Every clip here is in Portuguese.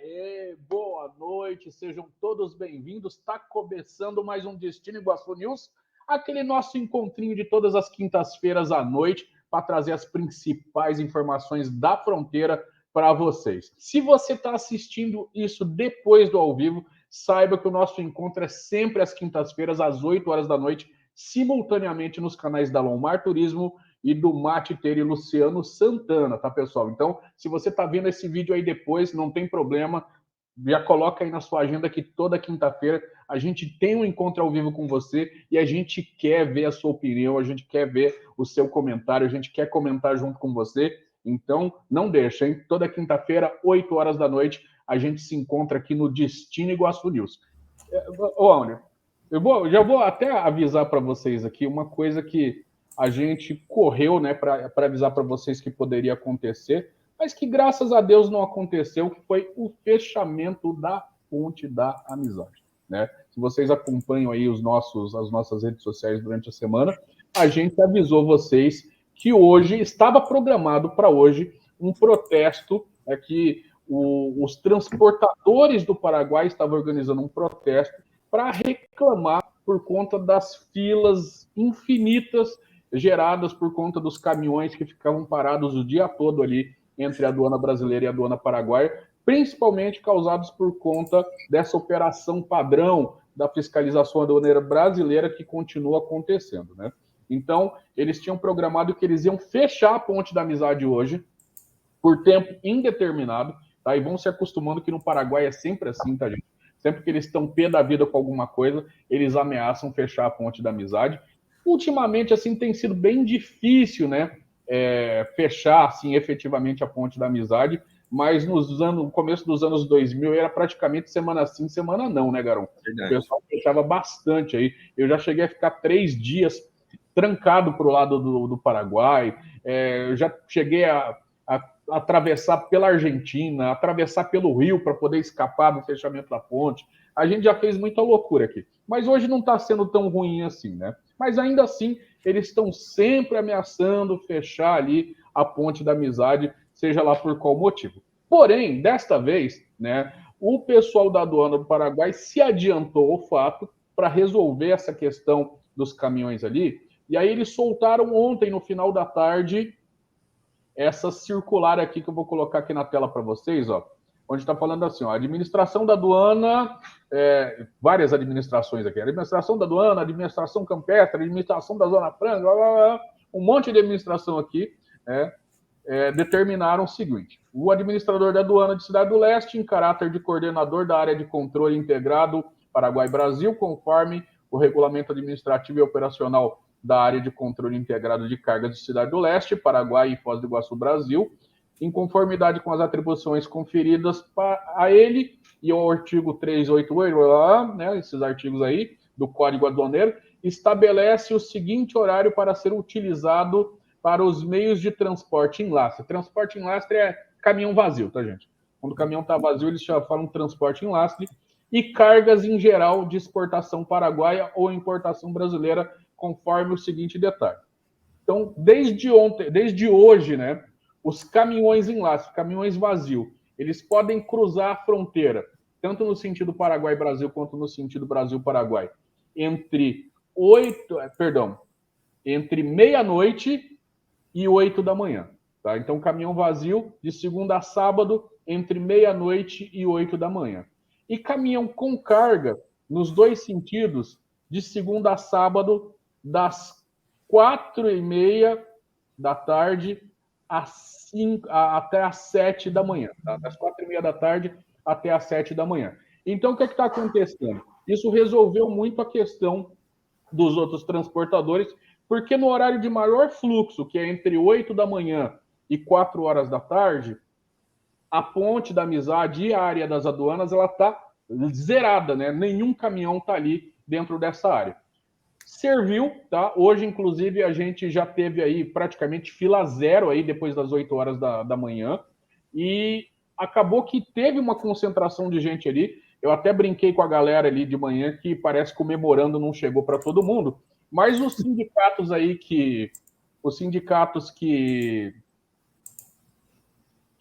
Aê, boa noite, sejam todos bem-vindos. Está começando mais um Destino Iguaçu News, aquele nosso encontrinho de todas as quintas-feiras à noite para trazer as principais informações da fronteira para vocês. Se você está assistindo isso depois do ao vivo, saiba que o nosso encontro é sempre às quintas-feiras, às 8 horas da noite, simultaneamente nos canais da Lomar Turismo e do Matiteiro e Luciano Santana, tá, pessoal? Então, se você tá vendo esse vídeo aí depois, não tem problema, já coloca aí na sua agenda que toda quinta-feira a gente tem um encontro ao vivo com você e a gente quer ver a sua opinião, a gente quer ver o seu comentário, a gente quer comentar junto com você. Então, não deixa, hein? Toda quinta-feira, 8 horas da noite, a gente se encontra aqui no Destino Iguaçu News. Ô, Áurea, já vou até avisar para vocês aqui uma coisa que a gente correu, né, para avisar para vocês que poderia acontecer, mas que graças a Deus não aconteceu, que foi o fechamento da Ponte da Amizade, né? Se vocês acompanham aí as nossas redes sociais durante a semana, a gente avisou vocês que hoje estava programado para hoje um protesto, que os transportadores do Paraguai estavam organizando um protesto para reclamar por conta das filas infinitas geradas por conta dos caminhões que ficavam parados o dia todo ali entre a aduana brasileira e a aduana paraguaia, principalmente causados por conta dessa operação padrão da fiscalização aduaneira brasileira que continua acontecendo, né? Então, eles tinham programado que eles iam fechar a Ponte da Amizade hoje, por tempo indeterminado, tá? E vão se acostumando que no Paraguai é sempre assim, tá, gente? Sempre que eles estão pé da vida com alguma coisa, eles ameaçam fechar a Ponte da Amizade. Ultimamente, assim, tem sido bem difícil, né, fechar, assim, efetivamente a Ponte da Amizade, mas no começo dos anos 2000 era praticamente semana sim, semana não, né, Garão? Verdade. O pessoal fechava bastante aí. Eu já cheguei a ficar 3 dias trancado para o lado do Paraguai, eu já cheguei a atravessar pela Argentina, atravessar pelo Rio para poder escapar do fechamento da ponte. A gente já fez muita loucura aqui. Mas hoje não está sendo tão ruim assim, né? Mas ainda assim, eles estão sempre ameaçando fechar ali a Ponte da Amizade, seja lá por qual motivo. Porém, desta vez, né, o pessoal da aduana do Paraguai se adiantou ao fato para resolver essa questão dos caminhões ali. E aí eles soltaram ontem, no final da tarde, essa circular aqui que eu vou colocar aqui na tela para vocês, ó, onde está falando assim, ó, administração da aduana, várias administrações aqui, administração da aduana, administração campestre, administração da Zona Franca, um monte de administração aqui, determinaram o seguinte: o administrador da aduana de Cidade do Leste, em caráter de coordenador da área de controle integrado Paraguai-Brasil, conforme o regulamento administrativo e operacional da área de controle integrado de cargas de Cidade do Leste, Paraguai e Foz do Iguaçu, Brasil, em conformidade com as atribuições conferidas a ele e ao artigo 388, né, esses artigos aí, do Código Aduaneiro, estabelece o seguinte horário para ser utilizado para os meios de transporte em lastre. Transporte em lastre é caminhão vazio, tá, gente? Quando o caminhão está vazio, eles já falam transporte em lastre. E cargas em geral de exportação paraguaia ou importação brasileira, conforme o seguinte detalhe. Então, desde hoje, né, os caminhões em lastre, caminhões vazios, eles podem cruzar a fronteira, tanto no sentido Paraguai-Brasil quanto no sentido Brasil-Paraguai, entre meia-noite e 8 da manhã. Tá? Então, caminhão vazio de segunda a sábado, entre meia-noite e 8 da manhã. E caminhão com carga, nos dois sentidos, de segunda a sábado, das 4h30 da tarde até às 7 da manhã. Tá? Das 4h30 da tarde até às 7 da manhã. Então, o que está acontecendo? Isso resolveu muito a questão dos outros transportadores, porque no horário de maior fluxo, que é entre 8 da manhã e 4 horas da tarde, a Ponte da Amizade e a área das aduanas, ela está zerada, né? Nenhum caminhão está ali dentro dessa área. Serviu, tá? Hoje, inclusive, a gente já teve aí praticamente fila zero aí depois das 8 horas da manhã e acabou que teve uma concentração de gente ali. Eu até brinquei com a galera ali de manhã que parece que o memorando não chegou para todo mundo, mas os sindicatos que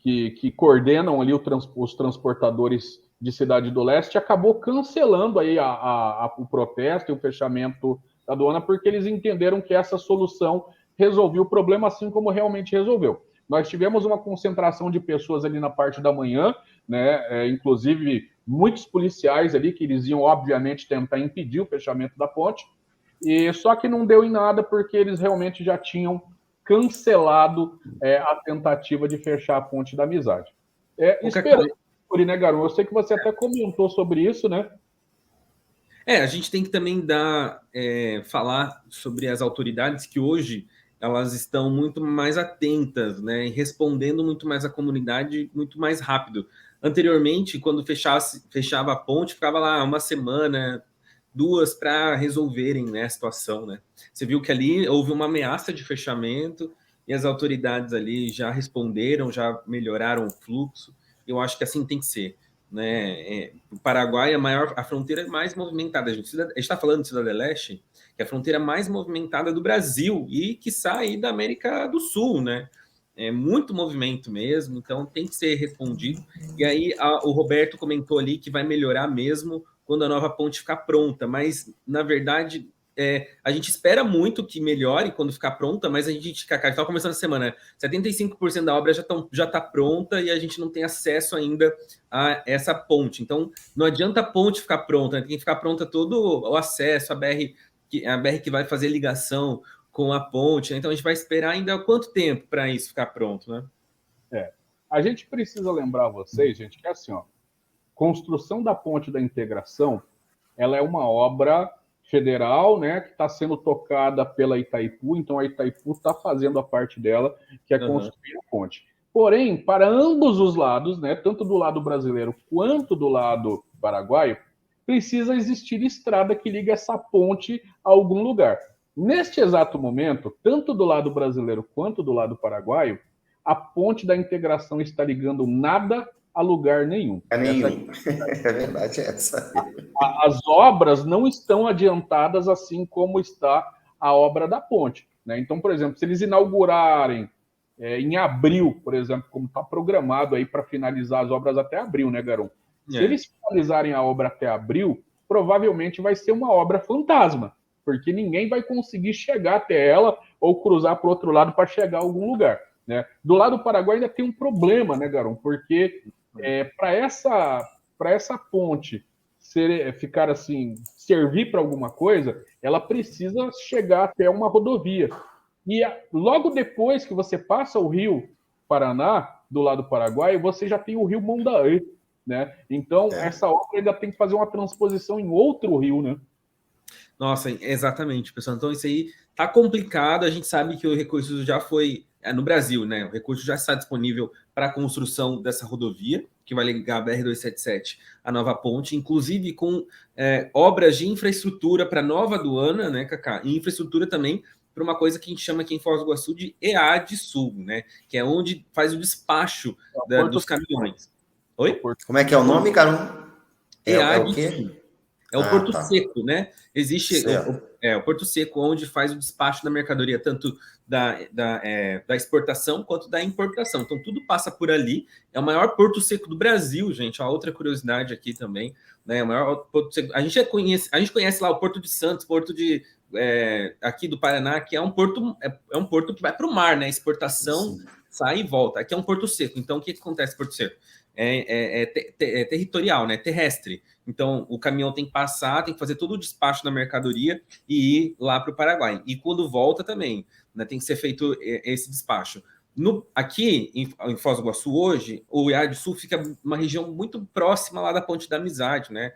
que coordenam ali os transportadores de Cidade do Leste, acabou cancelando aí o protesto e o fechamento da aduana, porque eles entenderam que essa solução resolveu o problema, assim como realmente resolveu. Nós tivemos uma concentração de pessoas ali na parte da manhã, né? Inclusive muitos policiais ali que eles iam, obviamente, tentar impedir o fechamento da ponte, e só que não deu em nada porque eles realmente já tinham cancelado a tentativa de fechar a ponte da amizade. Esperando, né, Garoto? Eu sei que você até comentou sobre isso, né? A gente tem que também falar sobre as autoridades que hoje elas estão muito mais atentas, né, e respondendo muito mais à comunidade, muito mais rápido. Anteriormente, quando fechava a ponte, ficava lá uma semana, 2 para resolverem, né, a situação, né? Você viu que ali houve uma ameaça de fechamento e as autoridades ali já responderam, já melhoraram o fluxo. Eu acho que assim tem que ser, né? O Paraguai é a fronteira mais movimentada. A gente está falando de Cidade do Leste, que é a fronteira mais movimentada do Brasil e que sai da América do Sul, né? É muito movimento mesmo, então tem que ser respondido. E aí o Roberto comentou ali que vai melhorar mesmo quando a nova ponte ficar pronta, mas na verdade a gente espera muito que melhore quando ficar pronta, mas a gente está começando a semana, 75% da obra já está pronta e a gente não tem acesso ainda a essa ponte. Então não adianta a ponte ficar pronta, né? Tem que ficar pronta todo o acesso, a BR que vai fazer ligação com a ponte, né? Então a gente vai esperar ainda quanto tempo para isso ficar pronto, né? A gente precisa lembrar vocês, gente, que é assim, ó, construção da ponte da integração, ela é uma obra federal, né, que está sendo tocada pela Itaipu, então a Itaipu está fazendo a parte dela, que é construir a ponte. Porém, para ambos os lados, né, tanto do lado brasileiro quanto do lado paraguaio, precisa existir estrada que ligue essa ponte a algum lugar. Neste exato momento, tanto do lado brasileiro quanto do lado paraguaio, a ponte da integração está ligando nada a lugar nenhum. A nenhum. É verdade essa. As obras não estão adiantadas assim como está a obra da ponte, né? Então, por exemplo, se eles inaugurarem em abril, por exemplo, como está programado aí para finalizar as obras até abril, né, Garon? Se eles finalizarem a obra até abril, provavelmente vai ser uma obra fantasma, porque ninguém vai conseguir chegar até ela ou cruzar para o outro lado para chegar a algum lugar, né? Do lado do Paraguai ainda tem um problema, né, Garon? Porque para essa ponte ficar assim, servir para alguma coisa, ela precisa chegar até uma rodovia. E logo depois que você passa o Rio Paraná, do lado do Paraguai, você já tem o Rio Mondaê, né? Então, essa obra ainda tem que fazer uma transposição em outro rio, né? Nossa, exatamente, pessoal. Então, isso aí tá complicado. A gente sabe que o recurso já foi no Brasil, né? O recurso já está disponível para a construção dessa rodovia, que vai ligar a BR-277 à nova ponte, inclusive com obras de infraestrutura para a nova aduana, né, Cacá? E infraestrutura também para uma coisa que a gente chama aqui em Foz do Iguaçu de EAD Sul, né? Que é onde faz o despacho dos caminhões. Oi? Como é que é o nome, Carol? É o quê? Sul. É o Porto Seco, né? Existe o Porto Seco, onde faz o despacho da mercadoria, tanto da exportação quanto da importação. Então, tudo passa por ali. É o maior Porto Seco do Brasil, gente. Ó, outra curiosidade aqui também, né? O maior Porto Seco. A gente conhece lá o Porto de Santos, Porto de aqui do Paraná, que é um porto que vai para o mar, né? Exportação, sai e volta. Aqui é um Porto Seco. Então, o que acontece Porto Seco? É territorial, né? Terrestre. Então, o caminhão tem que passar, tem que fazer todo o despacho da mercadoria e ir lá para o Paraguai. E quando volta também, né, tem que ser feito esse despacho. Aqui em Foz do Iguaçu, hoje, o EAD Sul fica uma região muito próxima lá da Ponte da Amizade, né?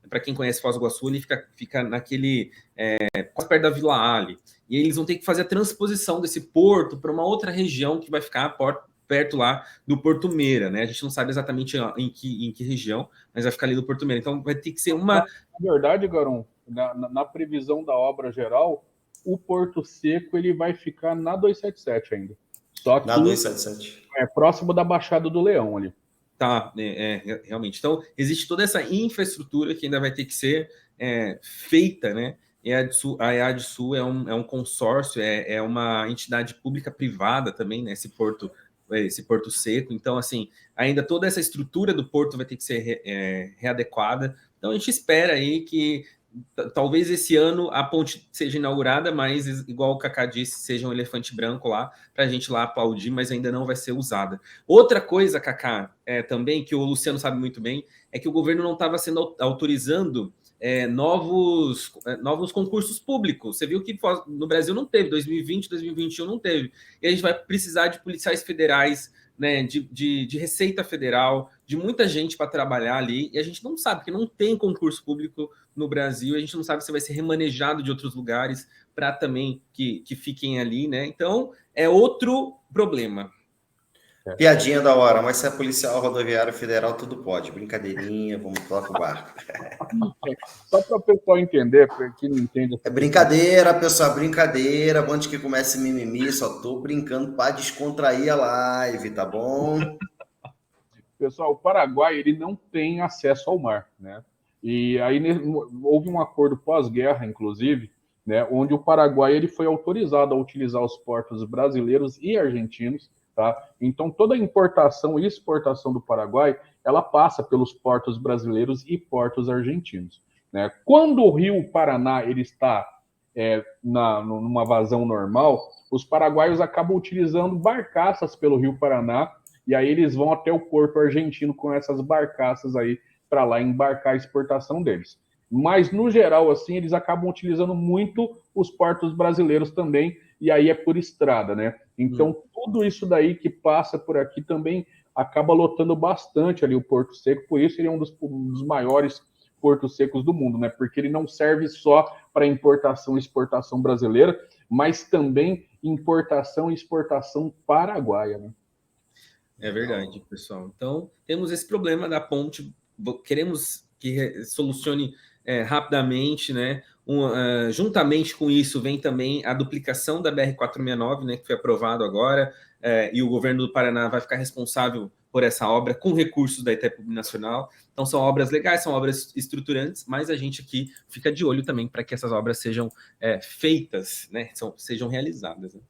Para quem conhece Foz do Iguaçu, ele fica naquele quase perto da Vila Ali. E eles vão ter que fazer a transposição desse porto para uma outra região que vai ficar perto lá do Porto Meira, né? A gente não sabe exatamente em que região, mas vai ficar ali do Porto Meira. Então vai ter que ser uma... Na verdade, Garon, na previsão da obra geral, o Porto Seco ele vai ficar na 277 ainda. Só que na 277. Próximo da Baixada do Leão ali. Tá, realmente. Então, existe toda essa infraestrutura que ainda vai ter que ser feita, né? A EAD Sul é um consórcio, é uma entidade pública privada também, né? Esse porto esse Porto Seco. Então, assim, ainda toda essa estrutura do porto vai ter que ser readequada. Então, a gente espera aí que talvez esse ano a ponte seja inaugurada, mas, igual o Kaká disse, seja um elefante branco lá, para a gente lá aplaudir, mas ainda não vai ser usada. Outra coisa, Kaká, também, que o Luciano sabe muito bem, é que o governo não estava autorizando novos concursos públicos. Você viu que no Brasil não teve, 2020, 2021 não teve. E a gente vai precisar de policiais federais, né, de Receita Federal, de muita gente para trabalhar ali, e a gente não sabe, porque não tem concurso público no Brasil, a gente não sabe se vai ser remanejado de outros lugares para também que fiquem ali, né? Então, é outro problema. Piadinha da hora, mas se é policial rodoviário federal, tudo pode. Brincadeirinha, vamos tocar o barco. Só para o pessoal entender, para quem não entende. É brincadeira, pessoal, brincadeira. Antes que comece mimimi, só tô brincando para descontrair a live, tá bom? Pessoal, o Paraguai ele não tem acesso ao mar, né? E aí houve um acordo pós-guerra, inclusive, né, onde o Paraguai ele foi autorizado a utilizar os portos brasileiros e argentinos, tá? Então toda a importação e exportação do Paraguai ela passa pelos portos brasileiros e portos argentinos, né? Quando o Rio Paraná ele está numa vazão normal, os paraguaios acabam utilizando barcaças pelo Rio Paraná e aí eles vão até o porto argentino com essas barcaças aí para lá embarcar a exportação deles. Mas, no geral, assim, eles acabam utilizando muito os portos brasileiros também, e aí é por estrada, né? Então, tudo isso daí que passa por aqui também acaba lotando bastante ali o Porto Seco, por isso ele é um dos maiores portos secos do mundo, né? Porque ele não serve só para importação e exportação brasileira, mas também importação e exportação paraguaia, né? É verdade, pessoal. Então, temos esse problema da ponte, queremos que solucione rapidamente, né? Juntamente com isso, vem também a duplicação da BR-469, né, que foi aprovado agora, e o governo do Paraná vai ficar responsável por essa obra com recursos da Itaipu Nacional. Então, são obras legais, são obras estruturantes, mas a gente aqui fica de olho também para que essas obras sejam feitas, né? Sejam realizadas. Né?